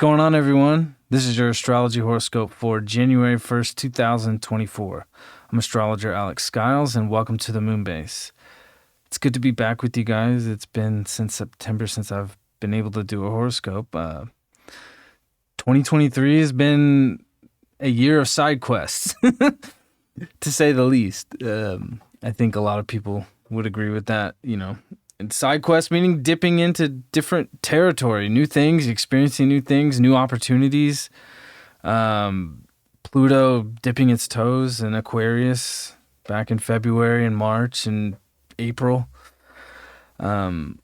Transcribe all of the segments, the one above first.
going on, everyone? This is your Astrology Horoscope for January 1st, 2024. I'm astrologer Alex Skyles, and welcome to the Moonbase. It's good to be back with you guys. It's been since September since I've been able to do a horoscope. 2023 has been a year of side quests, to say the least. I think a lot of people would agree with that, And side quest meaning dipping into different territory, new things, experiencing new things, new opportunities. Pluto dipping its toes in Aquarius back in February and March and April. It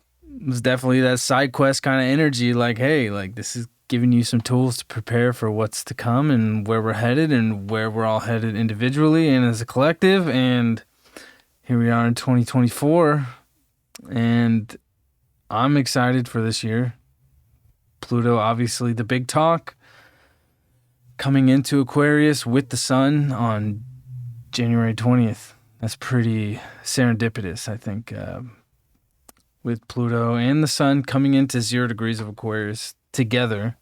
was definitely that side quest kind of energy, like, hey, like this is giving you some tools to prepare for what's to come and where we're headed and where we're all headed individually and as a collective. And here we are in 2024. And I'm excited for this year. Pluto, obviously the big talk, coming into Aquarius with the sun on January 20th. That's pretty serendipitous, I think, with Pluto and the sun coming into 0 degrees of Aquarius together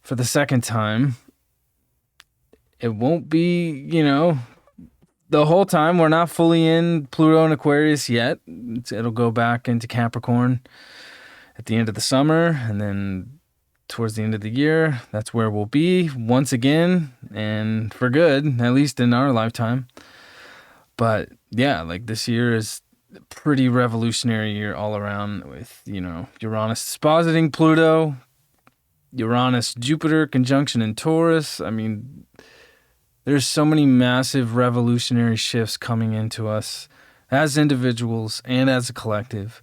for the second time. It won't be, the whole time. We're not fully in Pluto and Aquarius yet. It'll go back into Capricorn at the end of the summer, and then towards the end of the year, that's where we'll be once again, and for good, at least in our lifetime. But yeah, like this year is a pretty revolutionary year all around with, Uranus dispositing Pluto, Uranus Jupiter conjunction in Taurus. I mean, there's so many massive revolutionary shifts coming into us as individuals and as a collective,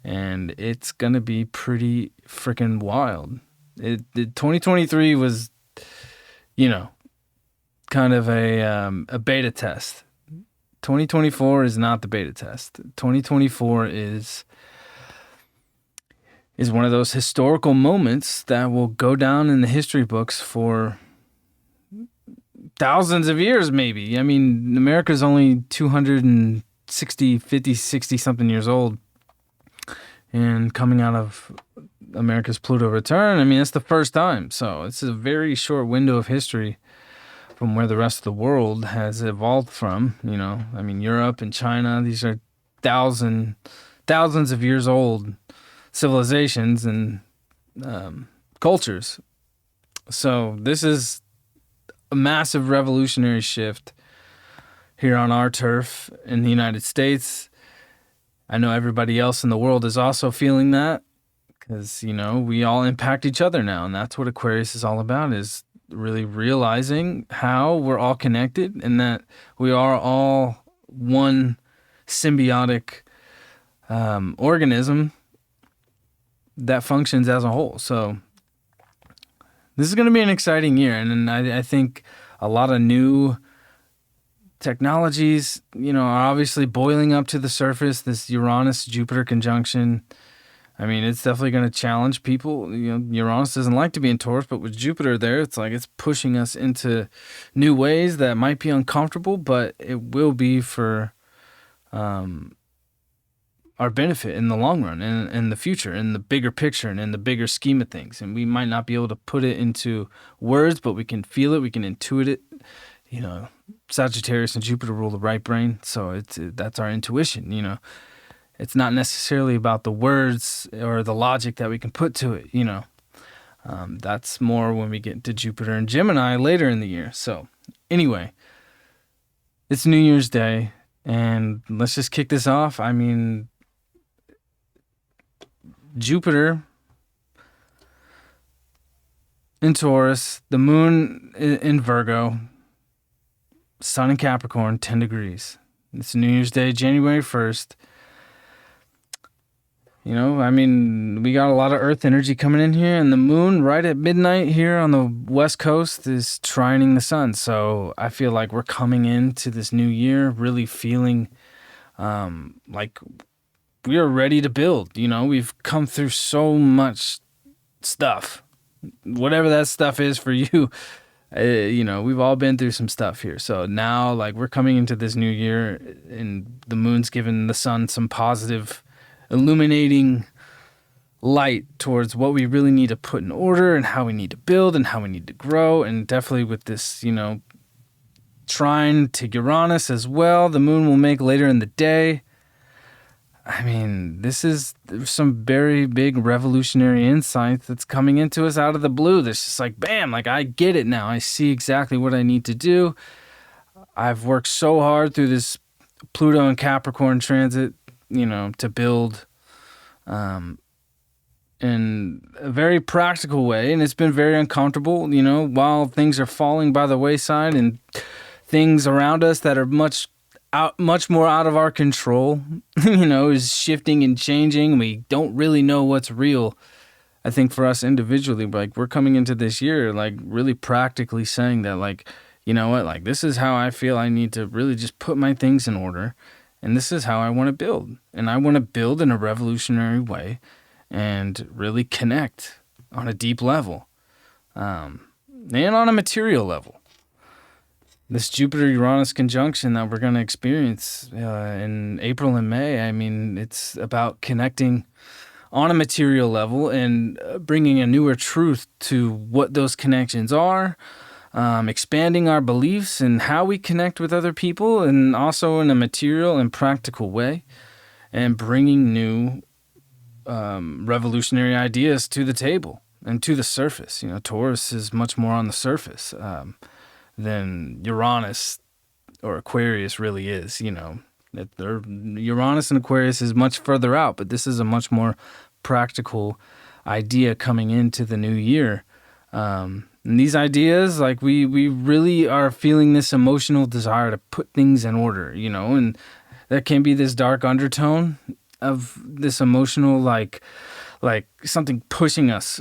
and it's going to be pretty freaking wild. 2023 was, kind of a beta test. 2024 is not the beta test. 2024 is one of those historical moments that will go down in the history books for thousands of years, maybe. I mean, America's only 60 something years old. And coming out of America's Pluto return, I mean, it's the first time. So it's a very short window of history from where the rest of the world has evolved from, I mean, Europe and China, these are thousands of years old civilizations and cultures. So this is a massive revolutionary shift here on our turf in the United States. I know everybody else in the world is also feeling that because, we all impact each other now. And that's what Aquarius is all about, is really realizing how we're all connected and that we are all one symbiotic organism that functions as a whole. So this is going to be an exciting year, and I think a lot of new technologies, are obviously boiling up to the surface. This Uranus-Jupiter conjunction, I mean, it's definitely going to challenge people. Uranus doesn't like to be in Taurus, but with Jupiter there, it's like it's pushing us into new ways that might be uncomfortable, but it will be for our benefit in the long run and in the future, in the bigger picture and in the bigger scheme of things. And we might not be able to put it into words, but we can feel it, we can intuit it. Sagittarius and Jupiter rule the right brain, so that's our intuition. It's not necessarily about the words or the logic that we can put to it. That's more when we get to Jupiter and Gemini later in the year. So anyway, it's New Year's Day, and let's just kick this off. I mean, Jupiter in Taurus, the moon in Virgo, sun in Capricorn, 10 degrees. It's New Year's Day, January 1st. I mean, we got a lot of earth energy coming in here, and the moon right at midnight here on the West Coast is trining the sun. So I feel like we're coming into this new year really feeling like we are ready to build. We've come through so much stuff, whatever that stuff is for you. We've all been through some stuff here. So now, like, we're coming into this new year, and the moon's giving the sun some positive, illuminating light towards what we really need to put in order and how we need to build and how we need to grow. And definitely with this, trine to Uranus as well, the moon will make later in the day. I mean, this is some very big revolutionary insight that's coming into us out of the blue. That's just like, bam, like I get it now. I see exactly what I need to do. I've worked so hard through this Pluto and Capricorn transit, to build in a very practical way. And it's been very uncomfortable, while things are falling by the wayside and things around us that are much more out of our control, is shifting and changing. We don't really know what's real. I think for us individually, like we're coming into this year, like really practically saying that, like, you know what, like this is how I feel I need to really just put my things in order. And this is how I want to build. And I want to build in a revolutionary way and really connect on a deep level, and on a material level. This Jupiter-Uranus conjunction that we're going to experience in April and May, I mean, it's about connecting on a material level and bringing a newer truth to what those connections are, expanding our beliefs and how we connect with other people, and also in a material and practical way, and bringing new revolutionary ideas to the table and to the surface. Taurus is much more on the surface than Uranus or Aquarius really is. Uranus and Aquarius is much further out, but this is a much more practical idea coming into the new year. And these ideas, like we really are feeling this emotional desire to put things in order, and there can be this dark undertone of this emotional, like something pushing us,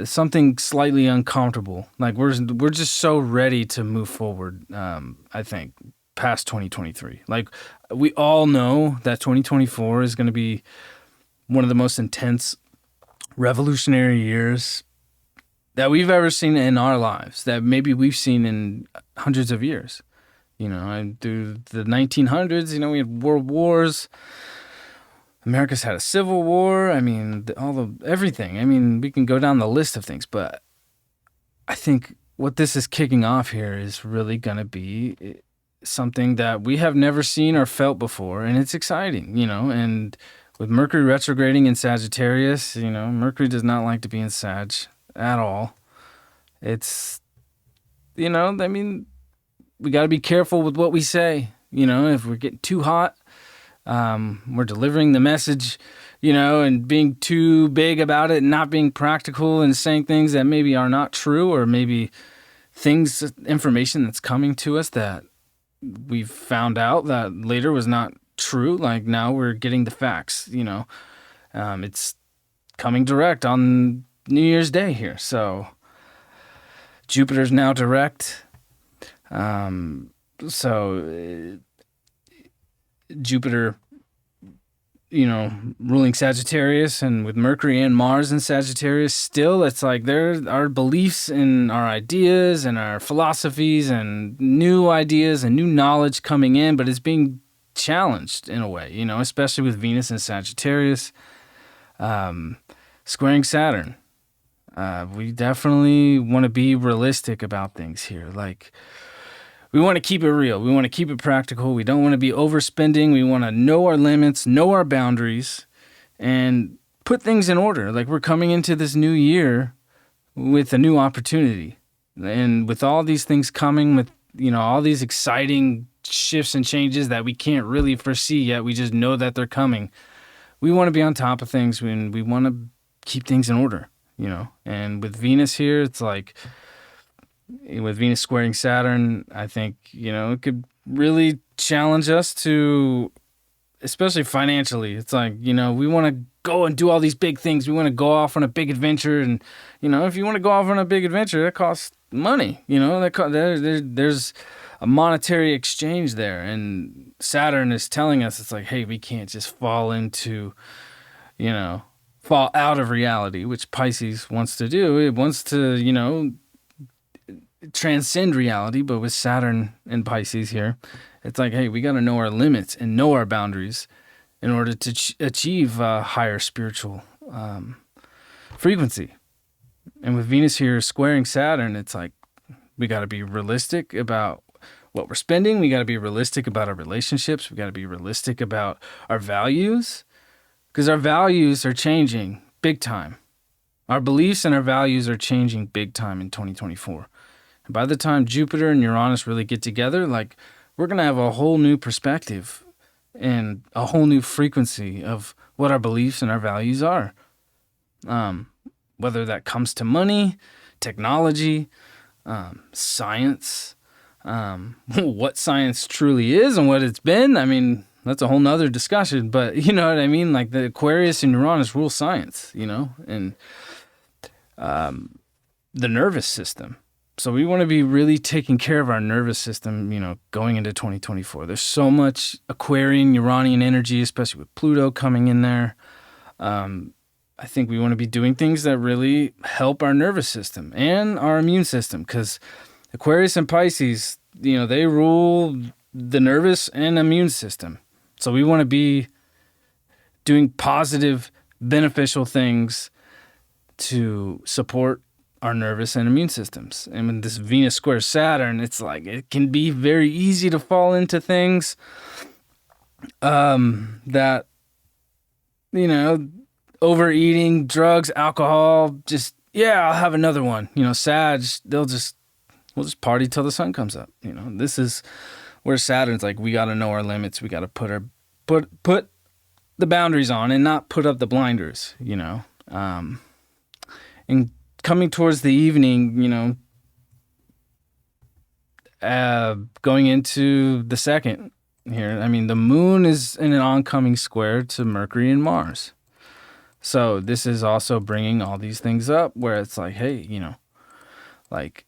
something slightly uncomfortable. Like we're just so ready to move forward. I think past 2023. Like we all know that 2024 is going to be one of the most intense revolutionary years that we've ever seen in our lives, that maybe we've seen in hundreds of years. Through the 1900s, we had world wars. America's had a civil war. I mean, everything. I mean, we can go down the list of things, but I think what this is kicking off here is really going to be something that we have never seen or felt before, and it's exciting, and with Mercury retrograding in Sagittarius, Mercury does not like to be in Sag at all. It's, I mean, we got to be careful with what we say, if we're getting too hot. We're delivering the message, and being too big about it and not being practical and saying things that maybe are not true, or maybe information that's coming to us that we've found out that later was not true. Like now we're getting the facts, it's coming direct on New Year's Day here. So Jupiter's now direct. Jupiter, ruling Sagittarius, and with Mercury and Mars in Sagittarius, still it's like there are beliefs and our ideas and our philosophies and new ideas and new knowledge coming in, but it's being challenged in a way, especially with Venus and Sagittarius squaring Saturn. We definitely want to be realistic about things here. Like, we want to keep it real. We want to keep it practical. We don't want to be overspending. We want to know our limits, know our boundaries, and put things in order. Like we're coming into this new year with a new opportunity. And with all these things coming, with, all these exciting shifts and changes that we can't really foresee yet, we just know that they're coming. We want to be on top of things and we want to keep things in order, And with Venus here, it's like, with Venus squaring Saturn, I think, it could really challenge us to, especially financially. It's like, we want to go and do all these big things. We want to go off on a big adventure. And, if you want to go off on a big adventure, that costs money. There's a monetary exchange there. And Saturn is telling us, it's like, hey, we can't just fall out of reality, which Pisces wants to do. It wants to, transcend reality, but with Saturn and Pisces here, it's like, hey, we got to know our limits and know our boundaries in order to achieve higher spiritual frequency. And with Venus here squaring Saturn, it's like we got to be realistic about what we're spending. We got to be realistic about our relationships. We got to be realistic about our values, because our values are changing big time. Our beliefs and our values are changing big time in 2024. And by the time Jupiter and Uranus really get together, like, we're going to have a whole new perspective and a whole new frequency of what our beliefs and our values are. Whether that comes to money, technology, science, what science truly is and what it's been. I mean, that's a whole nother discussion, but you know what I mean? Like, the Aquarius and Uranus rule science, you know, and the nervous system. So we want to be really taking care of our nervous system, you know, going into 2024. There's so much Aquarian, Uranian energy, especially with Pluto coming in there. I think we want to be doing things that really help our nervous system and our immune system, because Aquarius and Pisces, you know, they rule the nervous and immune system. So we want to be doing positive, beneficial things to support our nervous and immune systems. And when this Venus squares Saturn, it's like it can be very easy to fall into things that, you know, overeating, drugs, alcohol, just, yeah, I'll have another one. You know, Sag, we'll just party till the sun comes up. You know, this is where Saturn's like, we got to know our limits. We got to put the boundaries on and not put up the blinders, you know. And coming towards the evening, you know, going into the second here, I mean, the moon is in an oncoming square to Mercury and Mars. So this is also bringing all these things up where it's like, hey, you know, like,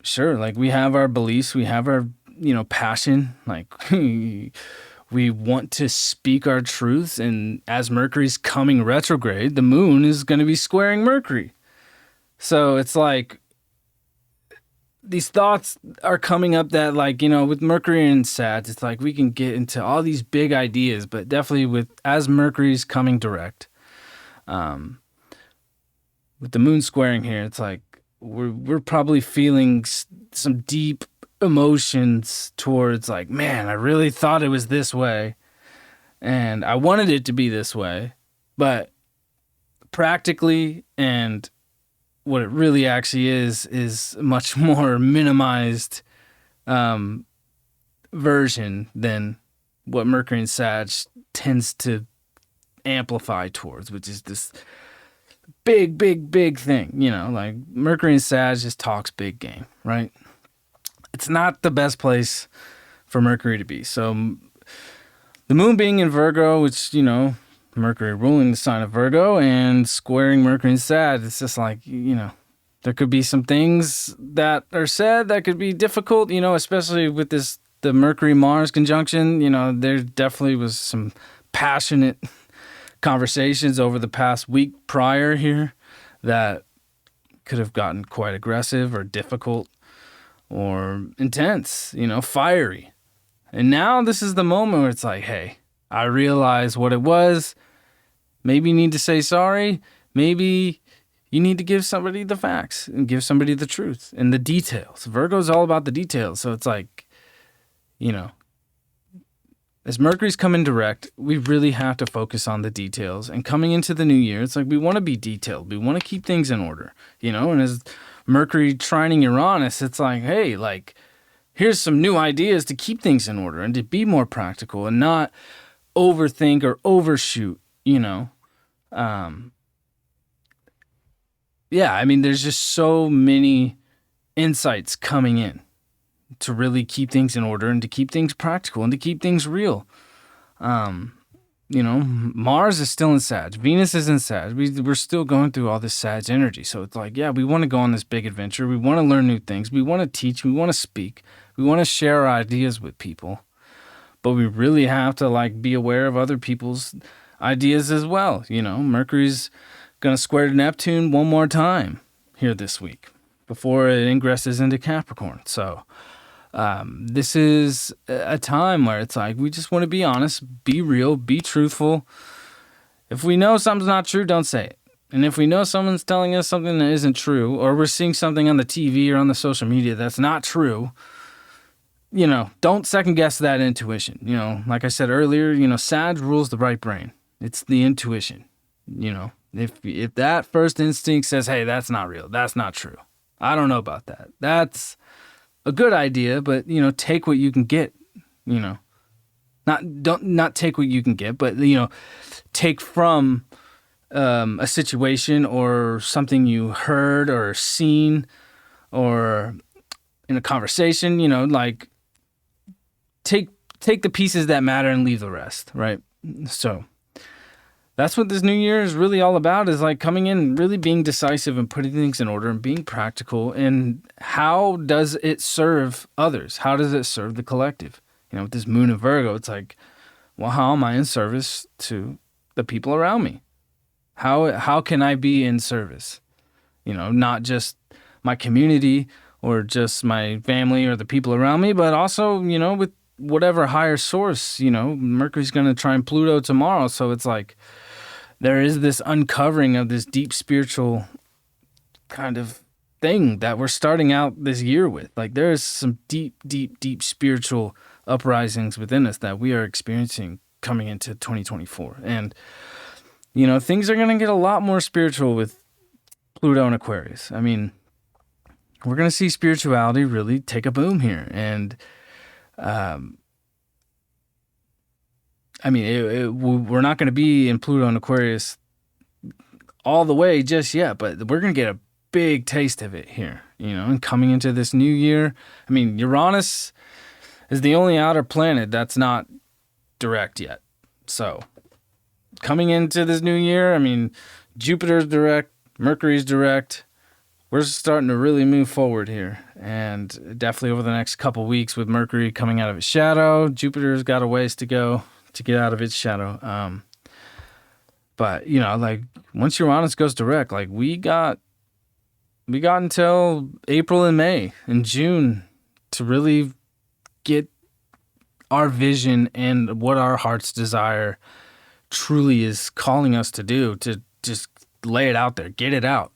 sure, like, we have our beliefs, we have our, you know, passion, like, we want to speak our truths. And as Mercury's coming retrograde, the moon is going to be squaring Mercury. So it's like these thoughts are coming up that, like, you know, with Mercury and Sag, it's like we can get into all these big ideas, but definitely as Mercury's coming direct, with the moon squaring here, it's like we're probably feeling some deep emotions towards, like, man, I really thought it was this way and I wanted it to be this way, but practically and what it really actually is much more minimized version than what Mercury and Sag tends to amplify towards, which is this big thing, you know, like Mercury and Sag just talks big game, right? It's not the best place for Mercury to be. So the moon being in Virgo, which, you know, Mercury ruling the sign of Virgo and squaring Mercury and Sag, it's just like, you know, there could be some things that are said that could be difficult, you know, especially with the Mercury-Mars conjunction. You know, there definitely was some passionate conversations over the past week prior here that could have gotten quite aggressive or difficult or intense, you know, fiery. And now this is the moment where it's like, hey, I realize what it was. Maybe you need to say sorry. Maybe you need to give somebody the facts and give somebody the truth and the details. Virgo's all about the details. So it's like, you know, as Mercury's coming direct, we really have to focus on the details. And coming into the new year, it's like we want to be detailed. We want to keep things in order, you know? And as Mercury trining Uranus, it's like, hey, like, here's some new ideas to keep things in order and to be more practical and not overthink or overshoot, you know? Yeah, I mean, there's just so many insights coming in to really keep things in order and to keep things practical and to keep things real. You know, Mars is still in Sag. Venus is in Sag. We're still going through all this Sag energy. So it's like, yeah, we want to go on this big adventure. We want to learn new things. We want to teach. We want to speak. We want to share our ideas with people. But we really have to, like, be aware of other people's ideas as well. You know, Mercury's going to square to Neptune one more time here this week before it ingresses into Capricorn. So this is a time where it's like we just want to be honest, be real, be truthful. If we know something's not true, don't say it. And if we know someone's telling us something that isn't true, or we're seeing something on the TV or on the social media that's not true, don't second guess that intuition. Like I said earlier, Sag rules the right brain. It's the intuition. If that first instinct says, hey, that's not real, that's not true, I don't know about that, that's a good idea, but take what you can get. Not take what you can get, but take from a situation or something you heard or seen or in a conversation, like take the pieces that matter and leave the rest, right? So that's what this new year is really all about, is like coming in, really being decisive and putting things in order and being practical. And how does it serve others? How does it serve the collective? With this moon in Virgo, it's like, well, how am I in service to the people around me? How can I be in service? Not just my community or just my family or the people around me, but also, with whatever higher source. Mercury's going to trine Pluto tomorrow. So it's like there is this uncovering of this deep spiritual kind of thing that we're starting out this year with. Like there is some deep, deep, deep spiritual uprisings within us that we are experiencing coming into 2024. And things are going to get a lot more spiritual with Pluto and Aquarius. I mean, we're going to see spirituality really take a boom here. And, we're not going to be in Pluto and Aquarius all the way just yet, but we're going to get a big taste of it here, and coming into this new year. I mean, Uranus is the only outer planet that's not direct yet. So coming into this new year, I mean, Jupiter's direct, Mercury's direct. We're starting to really move forward here. And definitely over the next couple weeks with Mercury coming out of its shadow, Jupiter's got a ways to go to get out of its shadow. But, like once Uranus goes direct, like we got until April and May and June to really get our vision and what our heart's desire truly is calling us to do, to just lay it out there, get it out.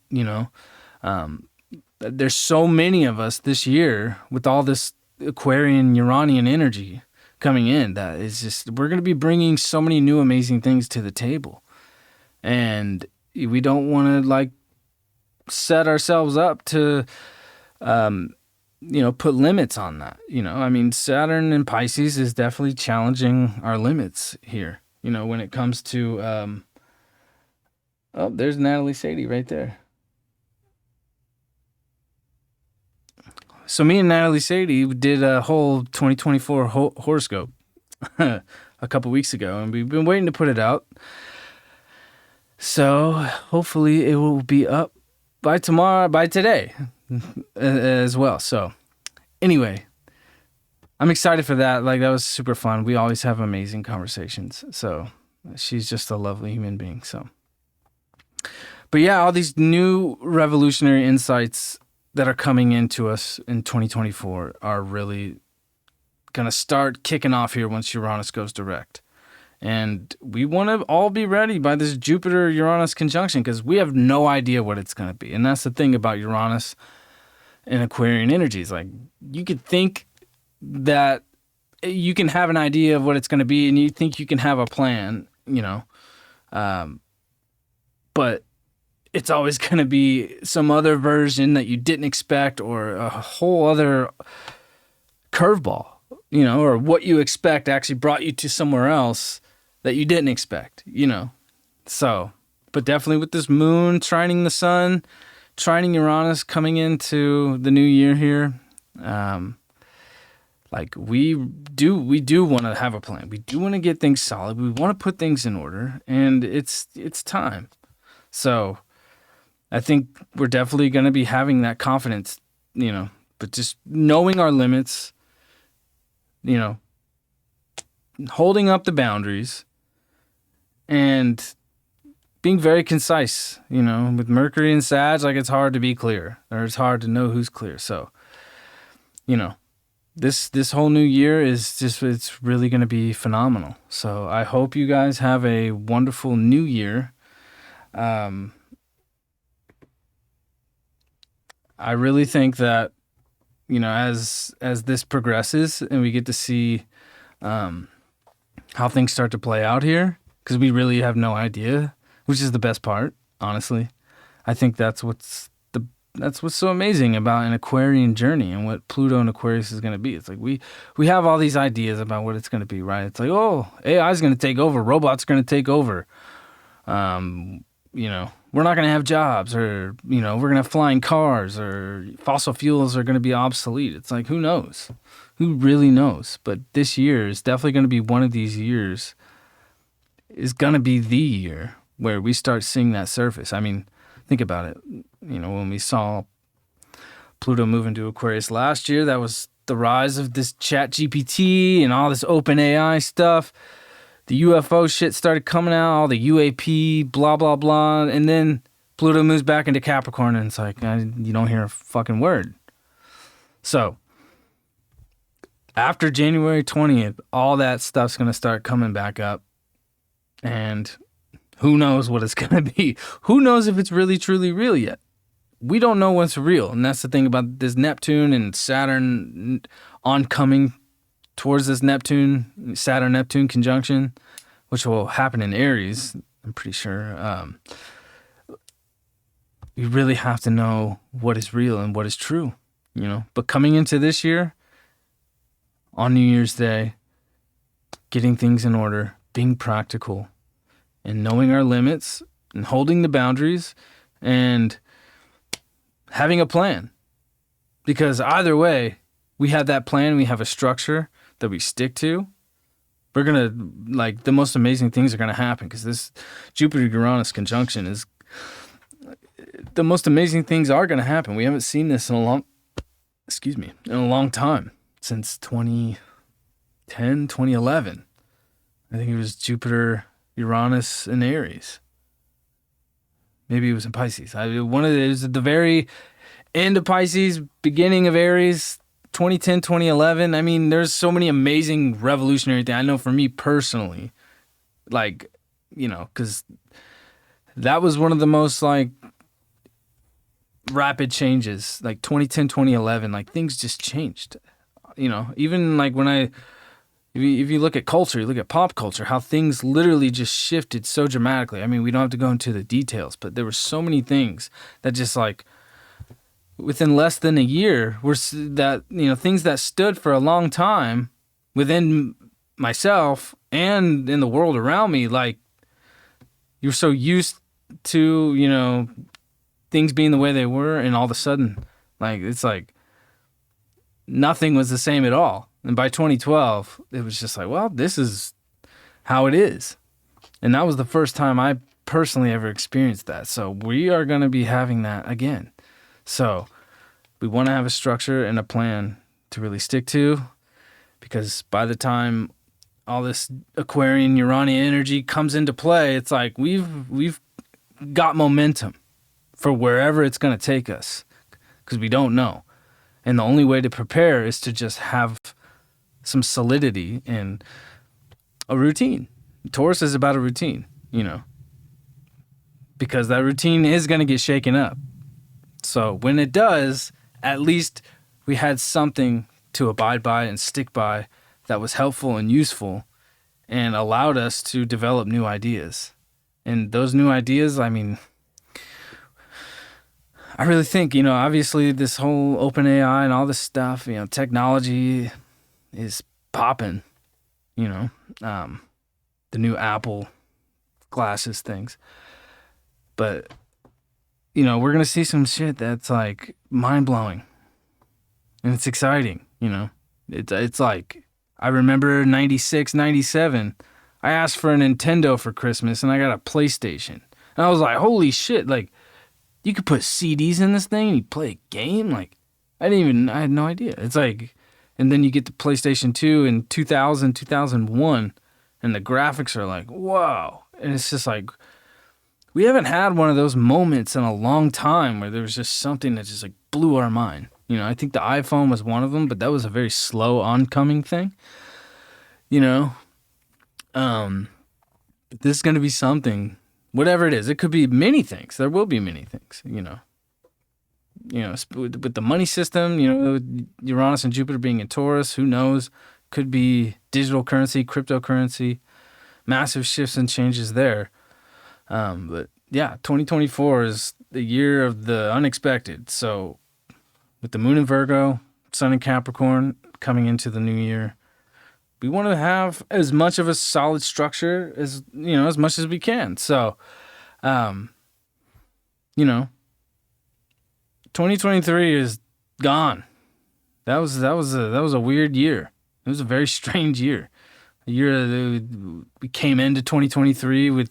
There's so many of us this year with all this Aquarian Uranian energy coming in that is just, we're going to be bringing so many new amazing things to the table, and we don't want to like set ourselves up to put limits on that. I mean, Saturn in Pisces is definitely challenging our limits here, when it comes to, oh, there's Natalie Sadie right there. So me and Natalie Sadie did a whole 2024 horoscope a couple weeks ago, and we've been waiting to put it out. So hopefully it will be up by today as well. So anyway, I'm excited for that. Like, that was super fun. We always have amazing conversations. So she's just a lovely human being. So, but yeah, all these new revolutionary insights that are coming into us in 2024 are really going to start kicking off here once Uranus goes direct. And we want to all be ready by this Jupiter-Uranus conjunction, because we have no idea what it's going to be. And that's the thing about Uranus and Aquarian energies. Like, you could think that you can have an idea of what it's going to be, and you think you can have a plan, but it's always going to be some other version that you didn't expect, or a whole other curveball, or what you expect actually brought you to somewhere else that you didn't expect, So, but definitely with this moon trining the sun, trining Uranus coming into the new year here, like we do want to have a plan. We do want to get things solid. We want to put things in order, and it's time. So I think we're definitely going to be having that confidence, but just knowing our limits, holding up the boundaries and being very concise, with Mercury and Sag, like, it's hard to be clear, or it's hard to know who's clear. So, this whole new year is just, it's really going to be phenomenal. So I hope you guys have a wonderful new year. I really think that, as this progresses and we get to see how things start to play out here, because we really have no idea, which is the best part, honestly. I think that's what's so amazing about an Aquarian journey and what Pluto and Aquarius is going to be. It's like we have all these ideas about what it's going to be, right? It's like, oh, AI is going to take over, robots are going to take over. We're not going to have jobs, or we're going to have flying cars, or fossil fuels are going to be obsolete. It's like, who knows? Who really knows? But this year is definitely going to be one of these years. Is going to be the year where we start seeing that surface. I mean, think about it. When we saw Pluto move into Aquarius last year, that was the rise of this Chat GPT and all this open AI stuff. The UFO shit started coming out, all the UAP, blah, blah, blah. And then Pluto moves back into Capricorn, and it's like, you don't hear a fucking word. So, after January 20th, all that stuff's going to start coming back up. And who knows what it's going to be? Who knows if it's really, truly real yet? We don't know what's real. And that's the thing about this Neptune and Saturn oncoming towards this Saturn-Neptune conjunction, which will happen in Aries, I'm pretty sure. We really have to know what is real and what is true, But coming into this year, on New Year's Day, getting things in order, being practical, and knowing our limits, and holding the boundaries, and having a plan. Because either way, we have that plan, we have a structure that we stick to. We're going to, the most amazing things are going to happen, because this Jupiter-Uranus conjunction is, the most amazing things are going to happen. We haven't seen this in a long time, since 2010, 2011. I think it was Jupiter, Uranus, and Aries. Maybe it was in Pisces. It was at the very end of Pisces, beginning of Aries, 2010, 2011. I mean, there's so many amazing revolutionary things. I know for me personally, because that was one of the most, rapid changes. 2010, 2011, things just changed. Even when if you look at culture, you look at pop culture, how things literally just shifted so dramatically. I mean, we don't have to go into the details, but there were so many things that just within less than a year were things that stood for a long time within myself and in the world around me. You're so used to, things being the way they were, and all of a sudden, it's nothing was the same at all. And by 2012, it was just well, this is how it is. And that was the first time I personally ever experienced that. So we are going to be having that again. So we want to have a structure and a plan to really stick to, because by the time all this Aquarian Uranian energy comes into play, it's we've got momentum for wherever it's going to take us, because we don't know. And the only way to prepare is to just have some solidity and a routine. Taurus is about a routine, because that routine is going to get shaken up. So when it does, at least we had something to abide by and stick by that was helpful and useful and allowed us to develop new ideas. And those new ideas, I mean, I really think, obviously this whole open AI and all this stuff, technology is popping, the new Apple glasses things. But, we're going to see some shit that's mind-blowing. And it's exciting, It's I remember 96, 97, I asked for a Nintendo for Christmas and I got a PlayStation. And I was like, holy shit, you could put CDs in this thing and you play a game? I had no idea. It's and then you get the PlayStation 2 in 2000, 2001, and the graphics are wow. And it's just we haven't had one of those moments in a long time where there was just something that just blew our mind. I think the iPhone was one of them, but that was a very slow oncoming thing. But this is going to be something, whatever it is. It could be many things. There will be many things, with the money system, Uranus and Jupiter being in Taurus, who knows? Could be digital currency, cryptocurrency, massive shifts and changes there. But yeah, 2024 is the year of the unexpected. So with the moon in Virgo, sun in Capricorn coming into the new year, we want to have as much of a solid structure as much as we can. So, 2023 is gone. That was a weird year. It was a very strange year. A year that we came into 2023 with,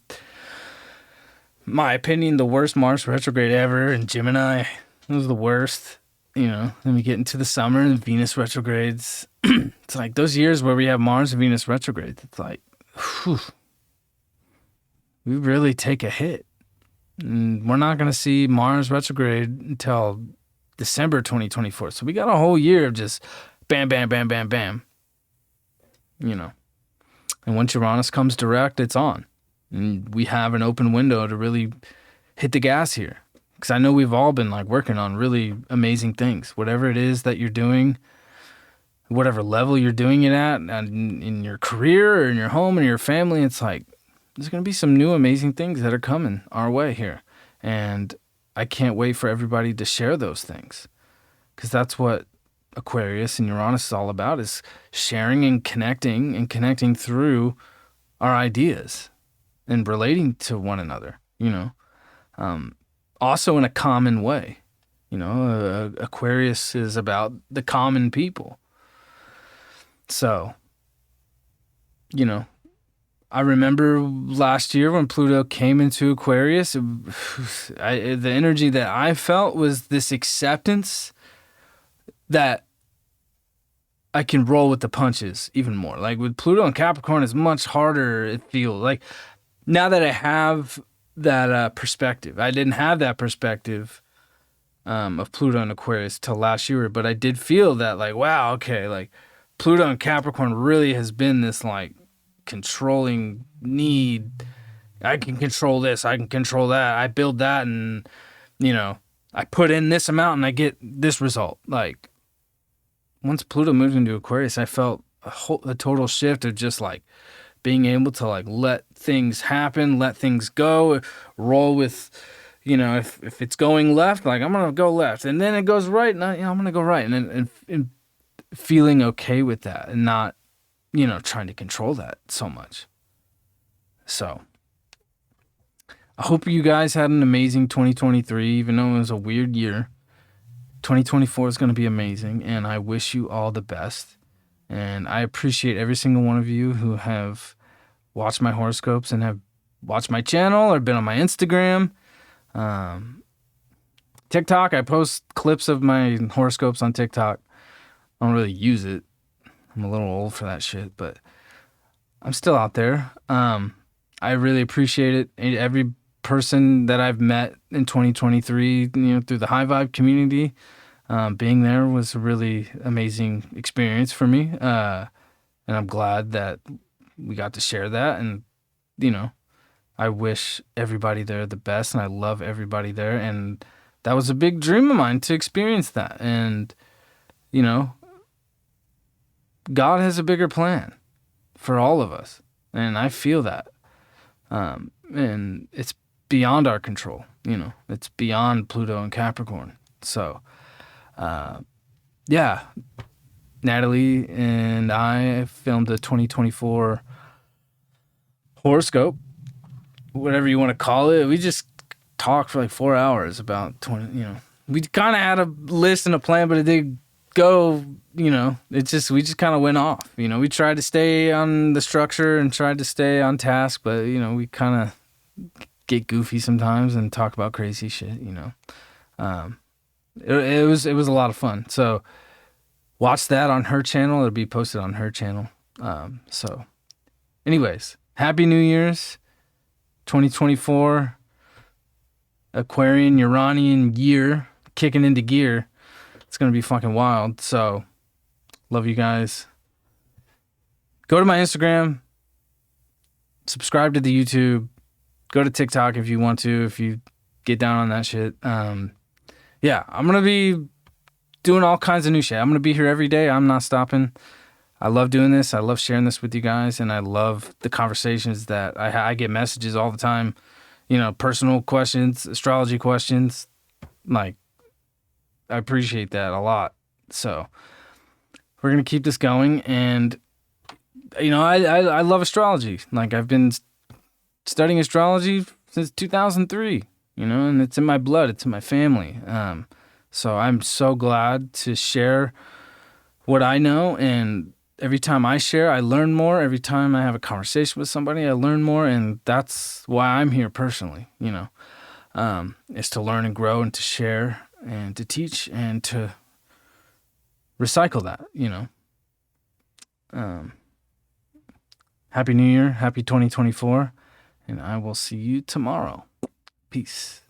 my opinion, the worst Mars retrograde ever in Gemini. It was the worst. Then we get into the summer and Venus retrogrades. It's like those years where we have Mars and Venus retrogrades. It's like, whew, we really take a hit. And we're not going to see Mars retrograde until December 2024. So we got a whole year of just bam, bam, bam, bam, bam. And once Uranus comes direct, it's on. And we have an open window to really hit the gas here. Because I know we've all been like working on really amazing things. Whatever it is that you're doing, whatever level you're doing it at, and in your career or in your home and your family, it's like there's going to be some new amazing things that are coming our way here. And I can't wait for everybody to share those things. Because that's what Aquarius and Uranus is all about, is sharing and connecting through our ideas and relating to one another, also in a common way. Aquarius is about the common people. So, I remember last year when Pluto came into Aquarius, the energy that I felt was this acceptance that I can roll with the punches even more. Like with Pluto and Capricorn, it's much harder, it feels. Like now that I have that perspective, I didn't have that perspective of Pluto and Aquarius till last year, but I did feel that like, wow, okay, like Pluto and Capricorn really has been this like controlling need. I can control this, I can control that, I build that, and I put in this amount and I get this result. Like once Pluto moved into Aquarius, I felt a total shift of just like being able to like let things happen, let things go, roll with, if it's going left, like I'm gonna go left, and then it goes right, and I'm gonna go right, and feeling okay with that, and not trying to control that so much. So I hope you guys had an amazing 2023, even though it was a weird year. 2024 is going to be amazing, and I wish you all the best. And I appreciate every single one of you who have watched my horoscopes and have watched my channel or been on my Instagram. TikTok, I post clips of my horoscopes on TikTok. I don't really use it. I'm a little old for that shit, but I'm still out there. I really appreciate it. Every person that I've met in 2023, through the High Vibe community, being there was a really amazing experience for me. And I'm glad that we got to share that. And, I wish everybody there the best, and I love everybody there. And that was a big dream of mine to experience that. And, God has a bigger plan for all of us. And I feel that. And it's beyond our control. It's beyond Pluto and Capricorn. So, yeah, Natalie and I filmed a 2024 horoscope, whatever you want to call it. We just talked for like 4 hours about 20, we kind of had a list and a plan, but it did go, we just kind of went off. We tried to stay on the structure and tried to stay on task, but, we kind of get goofy sometimes and talk about crazy shit, It was a lot of fun. So watch that on her channel. It'll be posted on her channel. So anyways, Happy New Year's 2024 Aquarian Uranian year kicking into gear. It's going to be fucking wild. So love you guys. Go to my Instagram, subscribe to the YouTube, go to TikTok if you want to, if you get down on that shit. yeah, I'm going to be doing all kinds of new shit. I'm going to be here every day. I'm not stopping. I love doing this. I love sharing this with you guys, and I love the conversations that I get messages all the time, personal questions, astrology questions. Like, I appreciate that a lot. So we're going to keep this going. And, I love astrology. Like, I've been studying astrology since 2003, and it's in my blood, it's in my family. So I'm so glad to share what I know. And every time I share, I learn more. Every time I have a conversation with somebody, I learn more. And that's why I'm here personally, is to learn and grow and to share and to teach and to recycle that. Happy New Year. Happy 2024. And I will see you tomorrow. Peace.